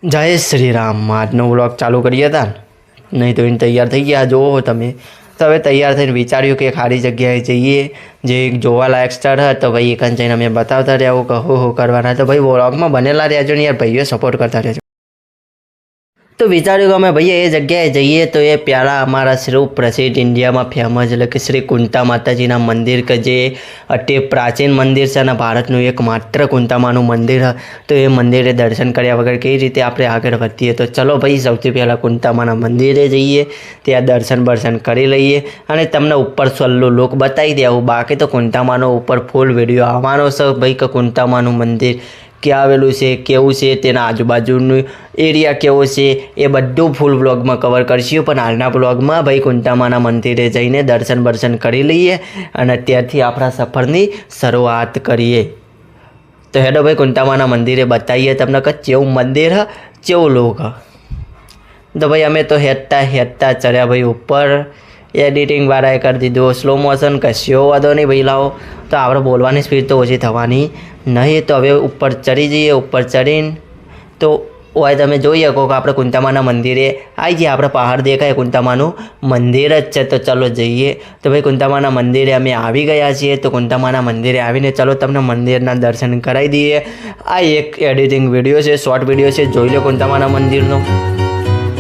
जय श्री राम। આજનો વ્લોગ ચાલુ કરીએ હતા નહીં તો એને તૈયાર થઈ ગયા જોવો તમે તો હવે તૈયાર થઈને વિચાર્યું કે ખાલી જગ્યાએ જઈએ જે જોવાલાયક સ્થળ હોય તો ભાઈ એકન જઈને અમે બતાવતા રહેવું કહો કરવાના તો ભાઈ વ્લોગમાં બનેલા રહેજો ને યાર ભાઈઓ સપોર્ટ કરતા રહેજો। તો વિચાર્યું કે અમે ભાઈ એ જગ્યાએ જઈએ તો એ પહેલાં અમારા શ્રી પ્રસિદ્ધ ઇન્ડિયામાં ફેમસ એટલે કે શ્રી કુંતા માતાજીના મંદિર કે જે અતિ પ્રાચીન મંદિર છે અને ભારતનું એકમાત્ર કુંતામાનું મંદિર તો એ મંદિરે દર્શન કર્યા વગર કઈ રીતે આપણે આગળ વધીએ તો ચલો ભાઈ સૌથી પહેલાં કુંતામાના મંદિરે જઈએ, ત્યાં દર્શન કરી લઈએ અને તમને ઉપર સલ્લું લુક બતાવી દેવું। બાકી તો કુંતામાનો ઉપર ફૂલ વિડીયો આવવાનો છે ભાઈ કે કુંતામાનું મંદિર ક્યાં આવેલું છે, કેવું છે, તેના આજુબાજુનું એરિયા કેવો છે એ બધું ફૂલ વ્લોગમાં કવર કરશું। પણ હાલના વ્લોગમાં ભાઈ કુંતામાના મંદિરે જઈને દર્શન કરી લઈએ અને ત્યારથી આપણા સફરની શરૂઆત કરીએ। તો હેડો ભાઈ કુંતામાના મંદિરે બતાવીએ તમને કે કેવું મંદિર હ કેવું લોક હ। તો ભાઈ અમે તો હેડતા ચડ્યા ભાઈ ઉપર। એડિટિંગ વાળાએ કરી દીધું સ્લો મોશન, કશો વાંધો નહીં ભાઈ લાવો। તો આપણે બોલવાની સ્પીડ તો ઓછી થવાની નહીં। તો હવે ઉપર ચડી જઈએ। ઉપર ચડીને તો હોય તમે જોઈ શકો કે આપણે કુંતામાના મંદિરે આવી ગયા। આપણે પહાડ દેખાય કુંતામાનું મંદિર જ છે। તો ચલો જઈએ। તો ભાઈ કુંતામાના મંદિરે અમે આવી ગયા છીએ। તો કુંતામાના મંદિરે આવીને ચલો તમને મંદિરના દર્શન કરાવી દઈએ। આ એક એડિટિંગ વિડીયો છે, શોર્ટ વિડીયો છે, જોઈ લો કુંતામાના મંદિરનો।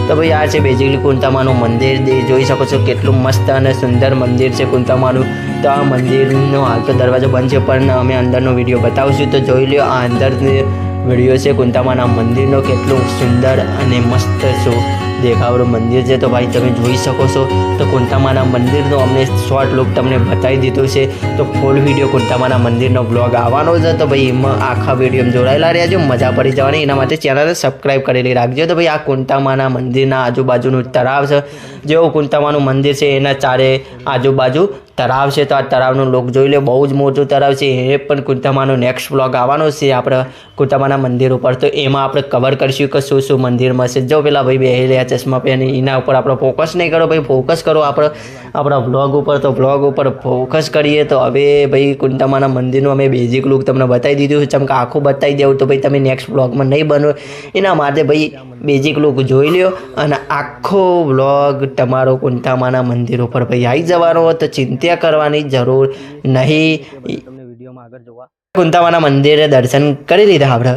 તો ભાઈ આ છે બેઝિકલી કુંતામાનું મંદિર, જોઈ શકો છો કેટલું મસ્ત અને સુંદર મંદિર છે કુંતામાનું। તો આ મંદિરનો હાલ તો દરવાજો બંધ છે પણ અમે અંદરનો વિડીયો બતાવશું। તો જોઈ લો આ અંદર વિડીયો છે કુંતામાના મંદિરનો, કેટલું સુંદર અને મસ્ત શું દેખાવડું મંદિર છે। તો ભાઈ તમે જોઈ શકો છો તો કુંતામાના મંદિરનો અમને શોર્ટ લુક તમને બતાવી દીધું છે। તો ફૂલ વિડીયો કુંતામાના મંદિરનો બ્લોગ આવવાનો છે। તો ભાઈ એમાં આખા વિડીયોમાં જોડાયેલા રહેજો, મજા પડી જવાની। એના માટે ચેનલને સબસ્ક્રાઈબ કરેલી રાખજો। તો ભાઈ આ કુંતામાના મંદિરના આજુબાજુનું તળાવ છે। જેવું કુંતામાનું મંદિર છે એના ચારે આજુબાજુ તળાવ છે। તો આ તળાવનું લોક જોઈ લો, બહુ જ મોટું તળાવ છે। એ પણ કુંતામાનો નેક્સ્ટ બ્લોગ આવવાનો છે આપણે કુંતામાના મંદિર ઉપર। તો એમાં આપણે કવર કરીશું કે શું મંદિરમાં છે। જો પેલા ભાઈ બેહી રહ્યા ચશ્મા પહેરી એના ઉપર આપણે ફોકસ નહીં કરો ભાઈ, ફોકસ કરો આપણા વ્લોગ ઉપર। તો વ્લોગ ઉપર ફોકસ કરીએ। તો હવે ભાઈ કુંતામાના મંદિરનું અમે બેઝિક લુક તમને બતાવી દીધું છે। ચમકે આખું બતાવી દેવું તો ભાઈ તમે નેક્સ્ટ બ્લોગમાં નહીં બનો, એના માટે ભાઈ બેઝિક લુક જોઈ લ્યો અને આખો વ્લોગ તમારો કુંતામાના મંદિર ઉપર ભાઈ આવી જવાનો। તો ચિંતા કરવાની જરૂર નહીં। તમને વિડીયોમાં આગળ જોવા કુંતામાના મંદિરે દર્શન કરી લીધા આપણે।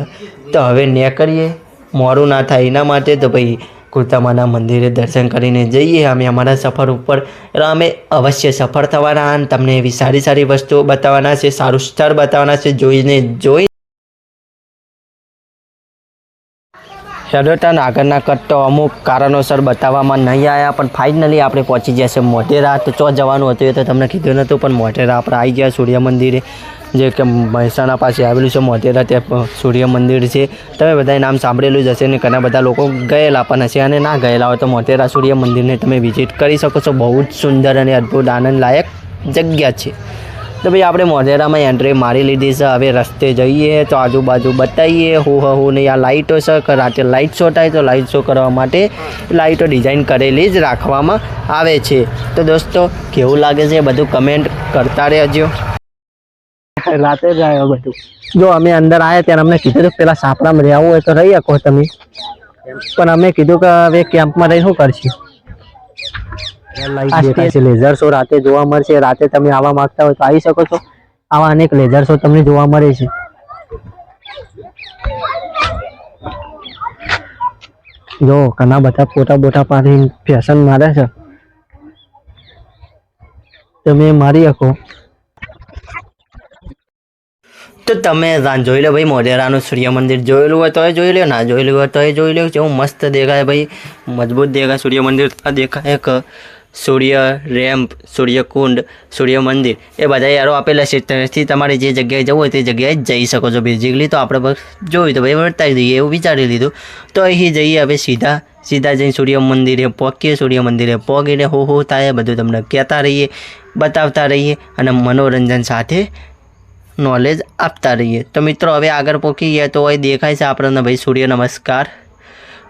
તો હવે ને કરીએ મોડું ના થાય એના માટે તો ભાઈ કુંતામાના મંદિરે દર્શન કરીને જઈએ અમે અમારા સફર ઉપર। એટલે અમે અવશ્ય સફળ થવાના અને તમને એવી સારી વસ્તુઓ બતાવવાના છે, સારું સ્થળ બતાવવાના છે। જોઈ શરૂઆતના આગળના કટ તો અમુક કારણોસર બતાવવામાં નહીં આવ્યા પણ ફાઇનલી આપણે પહોંચી ગયા છે મોઢેરા। તો ચો જવાનું હતું એ તો તમને કીધું નહોતું પણ મોઢેરા આપણે આવી ગયા સૂર્ય મંદિરે, જે કે મહેસાણા પાસે આવેલું છે મોઢેરા। ત્યાં સૂર્ય મંદિર છે, તમે બધાએ નામ સાંભળેલું જ હશે ને ઘણા બધા લોકો ગયેલા પણ હશે અને ના ગયેલા હોય તો મોઢેરા સૂર્ય મંદિરને તમે વિઝિટ કરી શકો છો। બહુ જ સુંદર અને અદ્ભુત આનંદ લાયક જગ્યા છે। તો ભાઈ આપણે મોઢેરામાં એન્ટ્રી મારી લીધી છે। હવે રસ્તે જઈએ તો આજુબાજુ બતાવીએ હું નહીં। આ લાઇટો છે કે રાતે લાઇટ શો થાય તો લાઇટ શો કરવા માટે લાઇટો ડિઝાઇન કરેલી જ રાખવામાં આવે છે। તો દોસ્તો કેવું લાગે છે બધું કમેન્ટ કરતા રહેજો। રાતે જ આવ્યો બધું। જો અમે અંદર આવ્યા ત્યારે અમને કીધું કે પેલા સાપડામાં રહેવું હોય તો રહી શકો તમે, પણ અમે કીધું કે હવે કેમ્પમાં રહી શું કરશું। લેઝર શો રાતે જોવા મળશે। રાતે તમે આવવા માંગતા હોય તો આવી શકો છો। આવા અનેક લેઝર શો તમને જોવા મળે છે। જો ઘણા બધા ફોટા પાડીને ફેશન મારે છે, તમે મારી શકો। તો તમે જોઈ લો ભાઈ મોઢેરાનું સૂર્ય મંદિર જોયેલું હોય તો જોઈ લો, ના જોયેલું હોય તો જોઈ લો। કેવું મસ્ત દેખાય ભાઈ, મજબૂત દેખાય સૂર્ય મંદિર। દેખાય કે સૂર્ય રેમ્પ, સૂર્યકુંડ, સૂર્ય મંદિર એ બધા યારો આપેલા છે। ત્યાંથી તમારે જે જગ્યાએ જવું હોય તે જગ્યાએ જઈ શકો છો બેઝિકલી। તો આપણે બસ જોયું તો ભાઈ બતાવી દઈએ એવું વિચારી લીધું। તો અહીં જઈએ હવે સીધા જઈને સૂર્ય મંદિરે પહોંચીએ। સૂર્ય મંદિરે પહોંચીને હું થાય બધું તમને કહેતા રહીએ, બતાવતા રહીએ અને મનોરંજન સાથે નોલેજ આપતા રહીએ। તો મિત્રો હવે આગળ પહોંચી ગયા તો અહીં દેખાય છે આપણને ભાઈ સૂર્ય નમસ્કાર,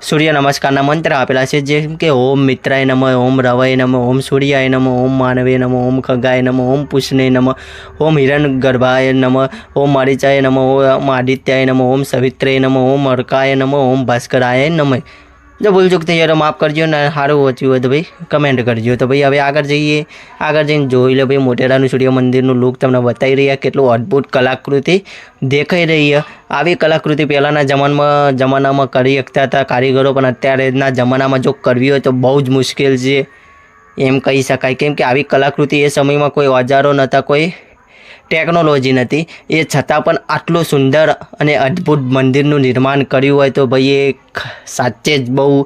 સૂર્ય નમસ્કારના મંત્ર આપેલા છે, જેમ કે ઓમ મિત્રાય નમઃ, ઓમ રવય નમઃ, ઓમ સૂર્યાય નમઃ, ઓમ માનવે નમઃ, ઓમ ખગાય નમઃ, ઓમ પુષ્ણે નમઃ, ઓમ હિરણ ગર્ભાય નમઃ, ઓમ મારીચાય નમઃ, ઓમ આદિત્યાય નમઃ, ઓમ સવિત્રે નમઃ, ઓમ અર્કાય નમઃ, ઓમ ભાસ્કરાય નમઃ। જો ભૂલચૂક થઈ જાય તો માફ કરજો ને સારું વાંચ્યું હોય તો ભાઈ કમેન્ટ કરજો। તો ભાઈ હવે આગળ જઈએ, આગળ જઈને જોઈ લો ભાઈ મોટેરાનું સૂર્ય મંદિરનું લુક તમને બતાવી રહ્યા, કેટલું અદ્ભુત કલાકૃતિ દેખાઈ રહી। આવી કલાકૃતિ પહેલાંના જમાનામાં કરી શકતા હતા કારીગરો, પણ અત્યારેના જમાનામાં જો કરવી હોય તો બહુ જ મુશ્કેલ છે એમ કહી શકાય, કેમ કે આવી કલાકૃતિ એ સમયમાં કોઈ ઓજારો નહોતા, કોઈ ટેકનોલોજી નથી, એ છતાં પણ આટલું સુંદર અને અદ્ભુત મંદિરનું નિર્માણ કર્યું હોય તો ભાઈ એ સાચે જ બહુ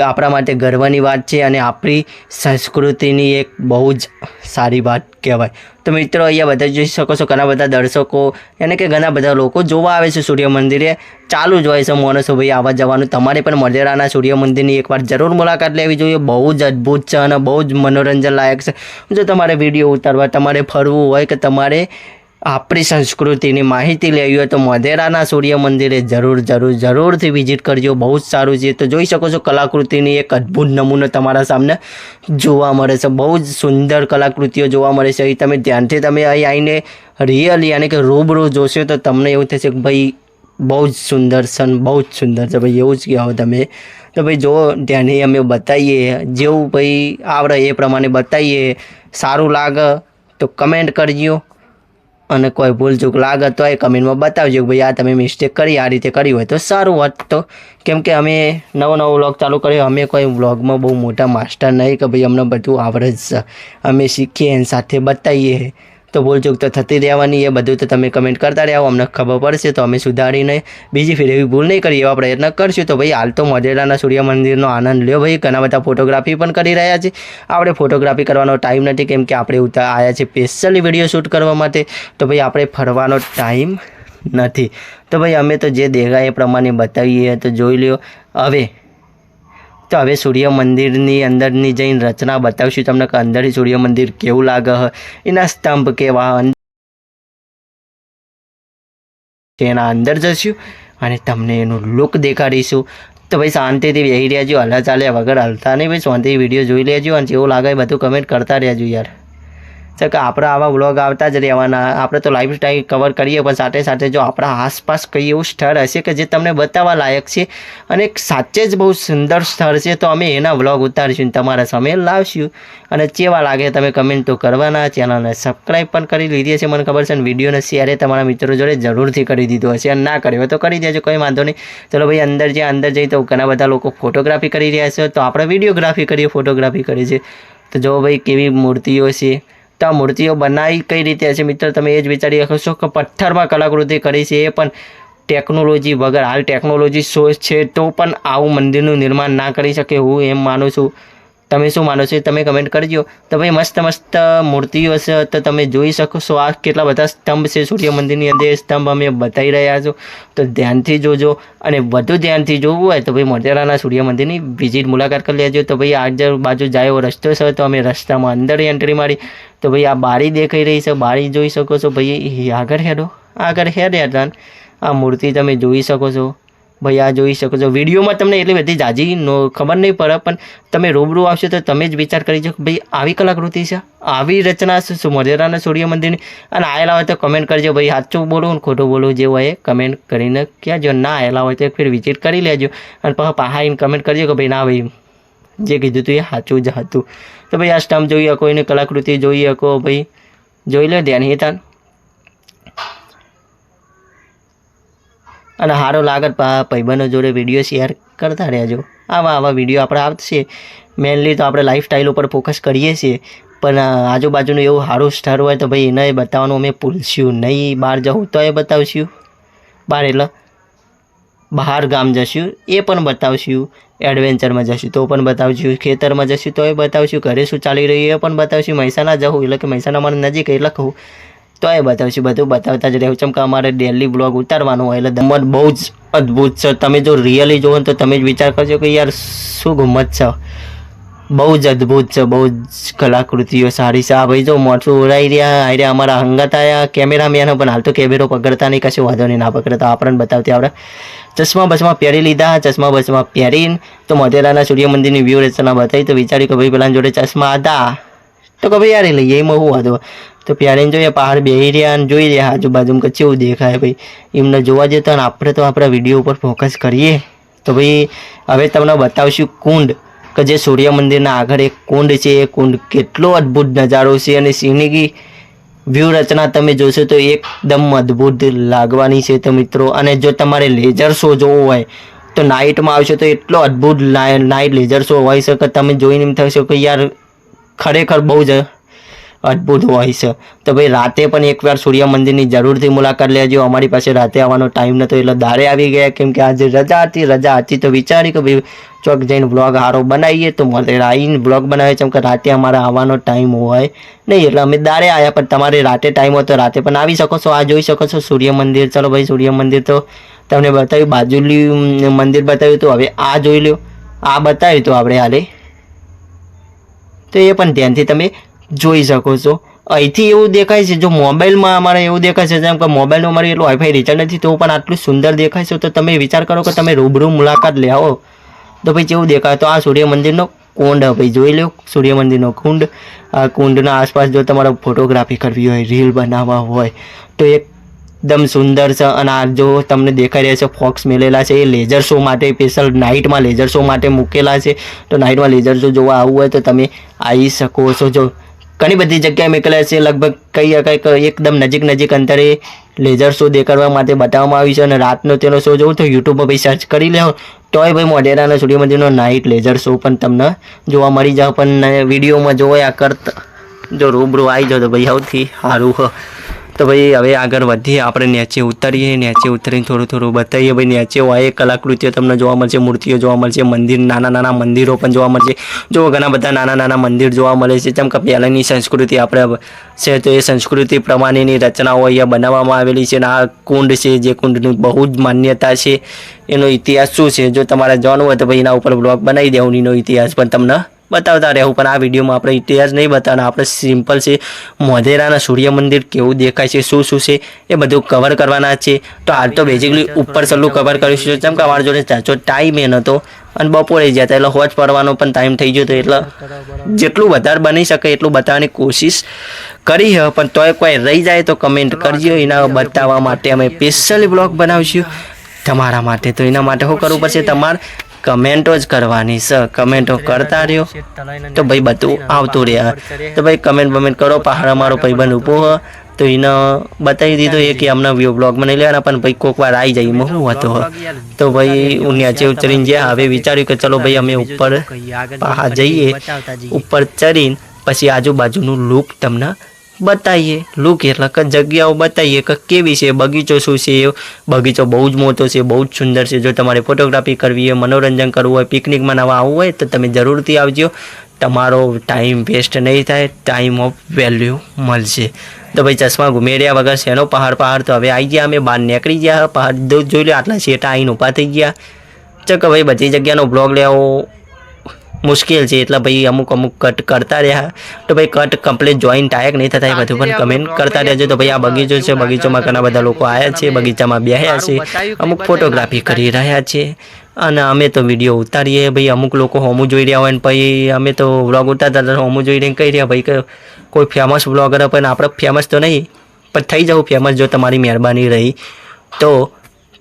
આપણા માટે ગર્વની વાત છે અને આપણી સંસ્કૃતિની એક બહુ જ સારી વાત કહેવાય। તો મિત્રો અહીંયા બધા જોઈ શકો છો, ઘણા બધા દર્શકો એટલે કે ઘણા બધા લોકો જોવા આવે છે સૂર્ય મંદિરે, ચાલુ જ હોય છે માણસો ભાઈ આવવા જવાનું। તમારે પણ મોઢેરાના સૂર્ય મંદિરની એકવાર જરૂર મુલાકાત લેવી જોઈએ, બહુ જ અદ્ભુત છે અને બહુ જ મનોરંજન લાયક છે। જો તમારે વિડીયો ઉતારવા, તમારે ફરવું હોય કે તમારે આપણી સંસ્કૃતિની માહિતી લેવી હોય તો મોઢેરાના સૂર્ય મંદિરે જરૂરથી વિઝિટ કરજો, બહુ જ સારું છે। તો જોઈ શકો છો કલાકૃતિની એક અદ્ભુત નમૂનો તમારા સામે જોવા મળે છે, બહુ જ સુંદર કલાકૃતિઓ જોવા મળે છે। અહીં તમે ધ્યાનથી તમે અહીં આવીને રિયલી યાની કે રૂબરૂ જોશો તો તમને એવું થશે કે ભાઈ બહુ જ સુંદર છે, બહુ જ સુંદર છે ભાઈ, એવું જ કહેવો તમે। તો ભાઈ જો ધ્યાનથી અમે બતાવીએ, જેવું ભાઈ આવડે એ પ્રમાણે બતાવીએ, સારું લાગે તો કમેન્ટ કરજો અને કોઈ ભૂલચૂક લાગે તો એ કમેન્ટમાં બતાવજો કે ભાઈ આ તમે મિસ્ટેક કરી, આ રીતે કરી હોય તો સારું હોત। તો કેમ કે અમે નવો વ્લોગ ચાલુ કર્યો, અમે કોઈ વ્લોગમાં બહુ મોટા માસ્ટર નહીં કે ભાઈ અમને બધું આવડે જ છે, અમે શીખીએ એની સાથે બતાવીએ, તો ભૂલચૂક તો થતી રહેવાની, એ બધું તો તમે કમેન્ટ કરતા રહેવો, અમને ખબર પડશે તો અમે સુધારીને બીજી ફેર એવી ભૂલ નહીં કરીએ એવા પ્રયત્ન કરશું। તો ભાઈ હાલ તો મોઢેરાના સૂર્ય મંદિરનો આનંદ લ્યો ભાઈ, ઘણા બધા ફોટોગ્રાફી પણ કરી રહ્યા છે, આપણે ફોટોગ્રાફી કરવાનો ટાઈમ નથી કેમ કે આપણે આવ્યા છે સ્પેશિયલી વિડીયો શૂટ કરવા માટે, તો ભાઈ આપણે ફરવાનો ટાઈમ નથી। તો ભાઈ અમે તો જે દેખાય એ પ્રમાણે બતાવીએ, તો જોઈ લ્યો। હવે સૂર્ય મંદિરની અંદરની જઈને રચના બતાવશું તમને કે અંદરથી સૂર્ય મંદિર કેવું લાગે, એના સ્તંભ કેવા, એના અંદર જશું અને તમને એનું લુક દેખાડીશું। તો ભાઈ શાંતિથી બેસી રહેજો, હલા ચાલ્યા વગર હલતા નહીં ભાઈ, શાંતિથી વિડીયો જોઈ લેજો અને જેવું લાગે બધું કમેન્ટ કરતા રહેજો યાર। કે આપણે આવા વ્લોગ આવતા જ રહેવાના, આપણે તો લાઈફ સ્ટાઈલ કવર કરીએ પણ સાથે સાથે જો આપણા આસપાસ કંઈ એવું સ્થળ હશે કે જે તમને બતાવવા લાયક છે અને સાચે જ બહુ સુંદર સ્થળ છે તો અમે એના વ્લોગ ઉતારીશું, તમારા સામે લાવશું અને કેવા લાગે તમે કમેન્ટ તો કરવાના। ચેનલને સબસ્ક્રાઈબ પણ કરી લીધી છે મને ખબર છે, અને વિડીયોને શેર તમારા મિત્રો જોડે જરૂરથી કરી દીધો હશે, અને ના કર્યો તો કરી દેજો, કોઈ વાંધો નહીં। ચલો ભાઈ અંદર જઈ તો ઘણા બધા લોકો ફોટોગ્રાફી કરી રહ્યા છે, તો આપણે વિડીયોગ્રાફી કરીએ, ફોટોગ્રાફી કરી છે। તો જો ભાઈ કેવી મૂર્તિઓ છે, તો આ મૂર્તિઓ બનાવી કઈ રીતે હશે મિત્ર, તમે એ જ વિચારી શકો કે પથ્થરમાં કલાકૃતિ કરી છે, એ પણ ટેકનોલોજી વગર। હાલ ટેકનોલોજી સોર્સ છે તો પણ આવું મંદિરનું નિર્માણ ના કરી શકે, હું એમ માનું છું। તમે શું માનો છો તમે કમેન્ટ કરજો। તો ભાઈ મસ્ત મૂર્તિઓ છે, તો તમે જોઈ શકો છો આ કેટલા બધા સ્તંભ છે સૂર્ય મંદિરની અંદર, સ્તંભ અમે બતાવી રહ્યા છો, તો ધ્યાનથી જોજો અને વધુ ધ્યાનથી જોવું હોય તો ભાઈ મોઢેરાના સૂર્ય મંદિરની વિઝિટ મુલાકાત કરી લેજો। તો ભાઈ આજુબાજુ જાય એવો રસ્તો છે તો અમે રસ્તામાં અંદર એન્ટ્રી મારી, તો ભાઈ આ બારી દેખાઈ રહી છે, બારી જોઈ શકો છો ભાઈ, આગળ હેડ્યા આ મૂર્તિ તમે જોઈ શકો છો ભાઈ, આ જોઈ શકો છો। વિડીયોમાં તમને એટલી બધી જાજી ખબર નહીં પડે, પણ તમે રૂબરૂ આવશો તો તમે જ વિચાર કરી શકો ભાઈ આવી કલાકૃતિ છે, આવી રચના છે મોઢેરાના સૂર્ય મંદિરની, અને આવેલા હોય તો કમેન્ટ કરજો ભાઈ, સાચું બોલું ને ખોટું બોલું જે હોય કમેન્ટ કરીને કહેજો, ના આવેલા હોય તો એક ફેર વિઝિટ કરી લેજો અને પાછા આવીને કમેન્ટ કરજો કે ભાઈ ના ભાઈ જે કીધું હતું એ સાચું જ હતું। તો ભાઈ આ સ્ટમ્પ જોઈ શકો, એની કલાકૃતિ જોઈ શકો ભાઈ, જોઈ લો ધ્યાન હેતાન, અને સારો લાગે ભાઈબંધો જોડે વિડીયો શેર કરતા રહેજો। આવા વિડીયો આપણે આવશે, મેનલી તો આપણે લાઈફ સ્ટાઈલ ઉપર ફોકસ કરીએ છીએ, પણ આજુબાજુનું એવું સારું સ્થળ હોય તો ભાઈ એને બતાવવાનું અમે ભૂલશું નહીં। બહાર જવું તો એ બતાવશું, બહાર એટલે બહાર ગામ જશું એ પણ બતાવશું, એડવેન્ચરમાં જશું તો પણ બતાવશું, ખેતરમાં જશું તો એ બતાવશું, ઘરે શું ચાલી રહ્યું એ પણ બતાવશું, મહેસાણા જવું એટલે કે મહેસાણા અમારે નજીક એટલે કહું તો એ બતાવશું, બધું બતાવતા જ રહેવું, ચમ કે અમારે ડેલી બ્લોગ ઉતારવાનું હોય એટલે ગમત બહુ જ અદ્ભુત છે। તમે જો રિયલી જોવો તો તમે જ વિચાર કરજો કે યાર શું ગમત છે, બહુ જ અદ્ભુત છે, બહુ જ કલાકૃતિઓ સારી છે. આ ભાઈ જો મોટું ઉડાઈ રહ્યા, આ રહ્યા અમારા હંગાત આવ્યા કેમેરામેનો, પણ હાલ તો કેમેરો પકડતા નહીં, કશું વાંધો નહીં, ના પકડે તો આપણને બતાવતી આપણે ચશ્મા બસમાં પહેરી લીધા. ચશ્મા બસમાં પહેરીને તો મોઢેરાના સૂર્ય મંદિરની વ્યૂ રચના બતાવી. તો વિચાર્યું કે ભાઈ પેલા જોડે ચશ્મા હતા તો કે ભાઈ યાર લઈએ, એમાં શું વાંધો. તો પહેરીને જોઈએ પહાડ બેસી રહ્યા અને જોઈ રહ્યા આજુબાજુ કે કેવું દેખાય ભાઈ. એમને જોવા જતા અને આપણે તો આપણા વિડીયો ઉપર ફોકસ કરીએ. તો ભાઈ હવે તમને બતાવશું કુંડ, કે જે સૂર્ય મંદિરના આગળ એક કુંડ છે. એ કુંડ કેટલો અદ્ભુત નજારો છે અને સીનરી વ્યૂ રચના તમે જોશો તો એકદમ અદ્ભુત લાગવાની છે. તો મિત્રો, અને જો તમારે લેઝર શો જોવો હોય તો નાઇટમાં આવશો તો એટલો અદ્ભુત નાઇટ લેઝર શો હોય છે કે તમે જોઈને એમ થશો કે યાર ખરેખર બહુ જ અદ્ભુત હોય છે. તો ભાઈ રાતે પણ એકવાર સૂર્ય મંદિરની જરૂરથી મુલાકાત લેજો. અમારી પાસે રાતે આવવાનો ટાઈમ નહોતો એટલે દારે આવી ગયા, કેમ કે આજે રજા હતી. તો વિચારી કે ભાઈ ચોક જઈને બ્લોગ સારો બનાવીએ. તો મને આવીને બ્લોગ બનાવે છે, કે રાતે અમારે આવવાનો ટાઈમ હોય નહીં એટલે અમે દારે આવ્યા. પણ તમારે રાતે ટાઈમ હોય તો રાતે પણ આવી શકો છો. આ જોઈ શકો છો સૂર્ય મંદિર. ચલો ભાઈ સૂર્ય મંદિર તો તમને બતાવ્યું, બાજુલી મંદિર બતાવ્યું. તો હવે આ જોઈ લો, આ બતાવ્યું તો આપણે હાલે તો એ પણ ધ્યાનથી તમે જોઈ શકો છો. અહીંથી એવું દેખાય છે, જો મોબાઈલમાં અમારે એવું દેખાય છે જેમ કે મોબાઈલનું અમારે એટલું વાઈફાઈ રિચાર્જ નથી તો પણ આટલું સુંદર દેખાય છે. તો તમે વિચાર કરો કે તમે રૂબરૂ મુલાકાત લે આવો તો ભાઈ કેવું દેખાય. તો આ સૂર્ય મંદિરનો કુંડ ભાઈ જોઈ લો, સૂર્ય મંદિરનો કુંડ. આ કુંડના આસપાસ જો તમારે ફોટોગ્રાફી કરવી હોય, રીલ બનાવવા હોય તો એકદમ સુંદર છે. અને આ જો તમને દેખાઈ રહ્યા છે ફોક્સ મેલેલા છે, એ લેઝર શો માટે સ્પેશિયલ નાઇટમાં લેઝર શો માટે મૂકેલા છે. તો નાઇટમાં લેઝર શો જોવા આવવું હોય તો તમે આવી શકો છો. જો ઘણી બધી જગ્યાએ મૂકેલા છે, લગભગ કંઈક એકદમ નજીક અંતરે લેઝર શો દેખાડવા માટે બતાવવામાં આવ્યું છે. અને રાતનો તેનો શો જોવું તો યુટ્યુબમાં ભાઈ સર્ચ કરી લેવો તોય ભાઈ મોઢેરાના સૂર્ય મંદિરનો નાઇટ લેઝર શો પણ તમને જોવા મળી જાય. પણ વિડીયોમાં જોયા કરતા જો રૂબરૂ આવી જાઓ તો ભાઈ સૌથી સારું હોય. તો ભાઈ હવે આગળ વધીએ, આપણે નીચે ઉતરીએ. નીચે ઉતરીને થોડું બતાવીએ. ભાઈ નીચે હોય કલાકૃતિઓ તમને જોવા મળશે, મૂર્તિઓ જોવા મળશે, મંદિર નાના મંદિરો પણ જોવા મળશે. જો ઘણા બધા નાના મંદિર જોવા મળે છે. જેમ કે પહેલાંની સંસ્કૃતિ આપણે છે તો એ સંસ્કૃતિ પ્રમાણેની રચનાઓ અહીંયા બનાવવામાં આવેલી છે. અને આ કુંડ છે, જે કુંડની બહુ જ માન્યતા છે. એનો ઇતિહાસ શું છે જો તમારે જાણવું હોય તો ભાઈ એના ઉપર બ્લોગ બનાવી દેવું, એનો ઇતિહાસ પણ તમને બતાવતા રહેવું. પણ આ વિડીયોમાં આપણે ઇતિહાસ નહીં બતાવવાના, આપણે સિમ્પલ છે મોઢેરાના સૂર્ય મંદિર કેવું દેખાય છે, શું છે એ બધું કવર કરવાના છે. તો હાલ તો બેઝિકલી ઉપર સલ્લું કવર કરીશું. જેમ કે અમારા જોડે ચાચો ટાઈમ એ નહોતો અને બપોરે જતા એટલે હોજ પડવાનો પણ ટાઈમ થઈ ગયો હતો. એટલે જેટલું વધારે બની શકે એટલું બતાવવાની કોશિશ કરી છે. પણ તોય કોઈ રહી જાય તો કમેન્ટ કરજો, એના બતાવવા માટે અમે સ્પેશિયલી બ્લોગ બનાવીશું તમારા માટે. તો એના માટે શું કરવું પડશે, તમારે કમેન્ટો જ કરવાની છે. કમેન્ટો કરતા રહ્યો તો ભાઈ બધું આવતું રહ્યા. તો ભાઈ કમેન્ટ કરો. પહાડ અમારો ભાઈબંધ ઊભો હોય તો એને બતાવી દીધું એ કે અમને બ્લોગ બનાવી લેવાના. પણ ભાઈ કોઈક વાર આવી જાય એમાં શું હતો. તો ભાઈ હું નીચે ઉતરીને ગયા. હવે વિચાર્યું કે ચલો ભાઈ અમે ઉપર પહાડ જઈએ, ઉપર ચડીને પછી આજુબાજુનું લુક તમને બતાવીએ. લુક એટલે કે જગ્યાઓ બતાવીએ કે કેવી છે, બગીચો શું છે. બગીચો બહુ જ મોટો છે, બહુ જ સુંદર છે. જો તમારે ફોટોગ્રાફી કરવી હોય, મનોરંજન કરવું હોય, પિકનિક મનાવવા આવવું હોય તો તમે જરૂરથી આવજો. તમારો ટાઈમ વેસ્ટ નહીં થાય, ટાઈમ ઓફ વેલ્યુ મળશે. તો ભાઈ ચશ્મા ઘુમેડ્યા વગર શેનો પહાડ. તો હવે આવી ગયા, અમે બહાર નીકળી ગયા. પહાડ જોઈ લો, આટલા શેટા આવીને ઊભા થઈ ગયા. ચક ભાઈ બધી જગ્યાનો બ્લોગ લેવો મુશ્કેલ છે એટલે ભાઈ અમુક કટ કરતા રહ્યા. તો ભાઈ કટ કમ્પ્લીટ જોઈન્ટ થાય કે નહીં થતા એ બધું પણ કમેન્ટ કરતા રહેજો. તો ભાઈ આ બગીચો છે, બગીચામાં ઘણા બધા લોકો આવ્યા છે, બગીચામાં બેહ્યા છે, અમુક ફોટોગ્રાફી કરી રહ્યા છે અને અમે તો વિડીયો ઉતારીએ. ભાઈ અમુક લોકો હોમું જોઈ રહ્યા હોય ને પછી અમે તો વ્લોગ ઉતારતા હોમું જોઈ રહીને કહી રહ્યા ભાઈ કે કોઈ ફેમસ વ્લોગર પણ આપણે ફેમસ તો નહીં પણ થઈ જવું ફેમસ જો તમારી મહેરબાની રહી તો.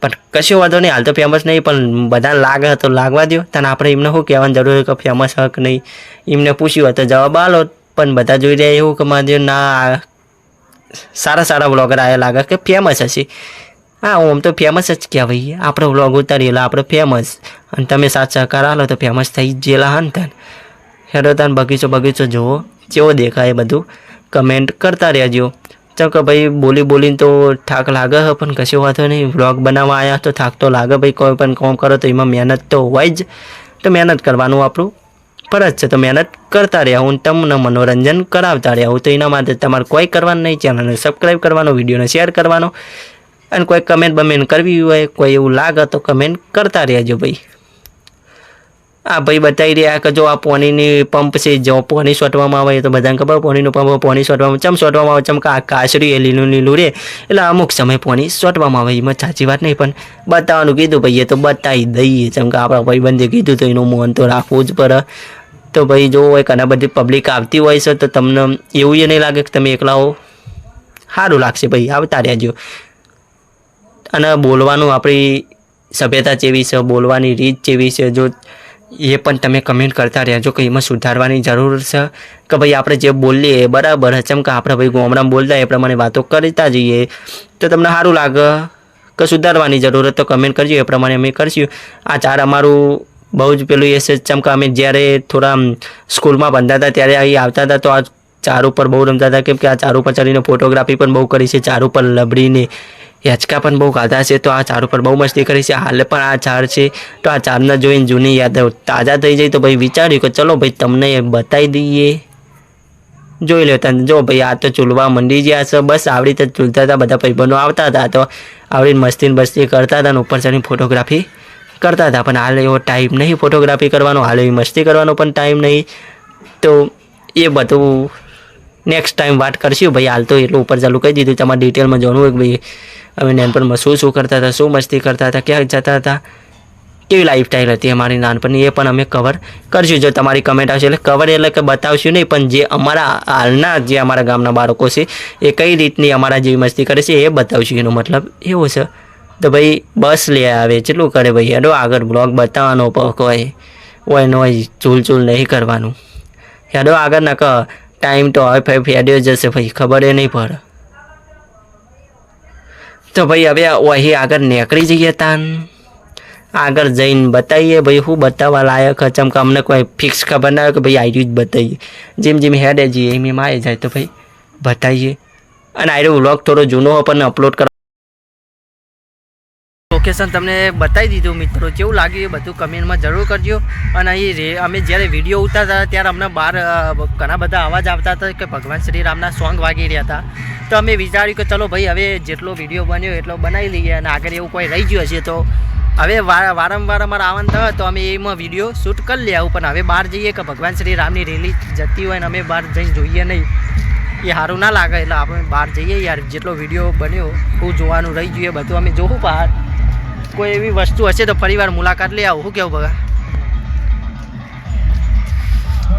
પણ કશું વાંધો નહીં, હાલ તો ફેમસ નહીં પણ બધાને લાગે તો લાગવા દો. તને આપણે એમને શું કહેવાની જરૂર કે ફેમસ હક નહીં. એમને પૂછ્યું હોય તો જવાબ આલો. પણ બધા જોઈ રહ્યા એવું કે મારે ના સારા વ્લોગર આવ્યા લાગે કે ફેમસ હશે. હા આમ તો ફેમસ જ કહેવાય. આપણે વ્લોગ ઉતારીએ એટલે આપણે ફેમસ અને તમે સાથ સહકાર આલો તો ફેમસ થઈ જ ગયેલા હા ને તને. હેડો તને બગીચો જુઓ કેવો દેખાય બધું કમેન્ટ કરતા રહેજો. ચાલ કે ભાઈ બોલીને તો થાક લાગે છે પણ કશું વાંધો નહીં. વ્લોગ બનાવવા આવ્યા તો થાક તો લાગે ભાઈ. કોઈ પણ કામ કરો તો એમાં મહેનત તો હોય જ. તો મહેનત કરવાનું આપણું ફરજ છે. તો મહેનત કરતા રહ્યા હું તમને મનોરંજન કરાવતા રહ્યા હું. તો એના માટે તમારે કોઈ કરવાનું નહીં. ચેનલને સબસ્ક્રાઈબ કરવાનો, વિડીયોને શેર કરવાનો અને કોઈ કમેન્ટ કરવી હોય, કોઈ એવું લાગે તો કમેન્ટ કરતા રહેજો ભાઈ. આ ભાઈ બતાવી રહ્યા કે જો આ પાણીની પંપ છે, જો પાણી છોટવામાં આવે તો બધાને ખબર પાણીનું પંપ પાણી છોટવામાં ચમ છોટવામાં આવે ચમ કે આ કાચરી એ લીલું લીલું રે એટલે અમુક સમય પાણી છોટવામાં આવે. એમાં સાચી વાત નહીં પણ બતાવવાનું કીધું ભાઈએ તો બતાવી દઈએ. ચમ કે આપણા ભાઈબંધે કીધું તો એનું મન તો રાખવું જ પડે. તો ભાઈ જો ઘણા બધી પબ્લિક આવતી હોય છે તો તમને એવું એ નહીં લાગે કે તમે એકલા હો, સારું લાગશે ભાઈ, આવતા રહેજો. અને બોલવાનું આપણી સભ્યતા જેવી છે, બોલવાની રીત જેવી છે, જો એ પણ તમે કમેન્ટ કરતા રહેજો કે એમાં સુધારવાની જરૂર છે કે ભાઈ આપણે જે બોલીએ એ બરાબર છે. ચમ કે આપણે ભાઈ ગામડામાં બોલતા એ પ્રમાણે વાતો કરતા જઈએ તો તમને સારું લાગે કે સુધારવાની જરૂરત તો કમેન્ટ કરજો, એ પ્રમાણે અમે કરશું. આ ચાર અમારું બહુ જ પેલું એ છે. ચમ કે અમે જ્યારે થોડા સ્કૂલમાં ભણતા હતા ત્યારે અહીં આવતા હતા તો આ ચાર ઉપર બહુ રમતા હતા, કેમ કે આ ચાર ઉપર ચડીને ફોટોગ્રાફી પણ બહુ કરી છે, ચાર ઉપર લબડીને હેચકા પણ બહુ ખાધા છે. તો આ ચાર ઉપર બહુ મસ્તી કરી છે. હાલ પણ આ ચાર છે તો આ ચારને જોઈને જૂની યાદ તાજા થઈ જાય તો ભાઈ વિચાર્યું કે ચલો ભાઈ તમને બતાવી દઈએ, જોઈ લો તને. જો ભાઈ આ તો ચૂલવા મંડી ગયા છે, બસ આવડી રીતે ચૂલતા હતા, બધા ભાઈબંધો આવતા હતા તો આવડીને મસ્તી બસ્તી કરતા હતા અને ઉપર ચડીને ફોટોગ્રાફી કરતા હતા. પણ હાલ એવો ટાઈમ નહીં ફોટોગ્રાફી કરવાનો, હાલ એવી મસ્તી કરવાનો પણ ટાઈમ નહીં. તો એ બધું નેક્સ્ટ ટાઈમ વાત કરશું ભાઈ. હાલ તો એટલું ઉપર ચાલુ કહી દીધું. તમારે ડિટેલમાં જાણવું હોય કે ભાઈ અમે નાનપણમાં શું કરતા હતા, શું મસ્તી કરતા હતા, ક્યાં જતા હતા, કેવી લાઈફસ્ટાઈલ હતી અમારી નાનપણની, એ પણ અમે કવર કરશું. જો તમારી કમેન્ટ આવશે એટલે કવર એટલે કે બતાવશું નહીં, પણ જે અમારા હાલના જે અમારા ગામના બાળકો છે એ કઈ રીતની અમારા જેવી મસ્તી કરે છે એ બતાવશું. એનો મતલબ એવો છે. તો ભાઈ બસ લે આવે કેટલું કરે ભાઈ, હેડો આગળ બ્લોગ બતાવવાનો પક હોય નો હોય, ચૂલ નહીં કરવાનું. હેડો આગળ ના કહ ટાઈમ તો હવે ભાઈ ફેડ્યો જશે ભાઈ, ખબર એ નહીં પડે. તો ભાઈ હવે અહીં આગળ નીકળી જઈએ તાન, આગળ જઈને બતાવીએ ભાઈ શું બતાવવા લાયક. ચમ કે અમને કોઈ ફિક્સ ખબર ના હોય કે ભાઈ આર્યું જ બતાવીએ, જેમ જેમ હેડે જઈએ એમ એમ આવી જાય તો ભાઈ બતાવીએ. અને આર્યો વ્લોગ થોડો જૂનો પણ અપલોડ કરવા લોકેશન તમને બતાવી દીધું. મિત્રો કેવું લાગ્યું એ બધું કમેન્ટમાં જરૂર કરજો. અને અહીં અમે જ્યારે વિડીયો ઉતારતા હતા ત્યારે અમને બહાર ઘણા બધા અવાજ આવતા હતા કે ભગવાન શ્રી રામના સોંગ વાગી રહ્યા હતા. તો અમે વિચાર્યું કે ચલો ભાઈ હવે જેટલો વિડીયો બન્યો એટલો બનાવી લઈએ, અને આગળ એવું કોઈ રહી ગયું હશે તો હવે વારંવાર અમારે આવવાનું થયો તો અમે એમાં વિડીયો શૂટ કરી લે આવું. પણ હવે બહાર જઈએ કે ભગવાન શ્રી રામની રેલી જતી હોય ને અમે બહાર જઈને જોઈએ નહીં, એ સારું ના લાગે. એટલે આપણે બહાર જઈએ યાર, જેટલો વિડીયો બન્યો હું જોવાનું રહી જોઈએ બધું અમે જોવું. બહાર કોઈ એવી વસ્તુ હશે તો ફરીવાર મુલાકાત લઈ આવું. શું કેવું બગા?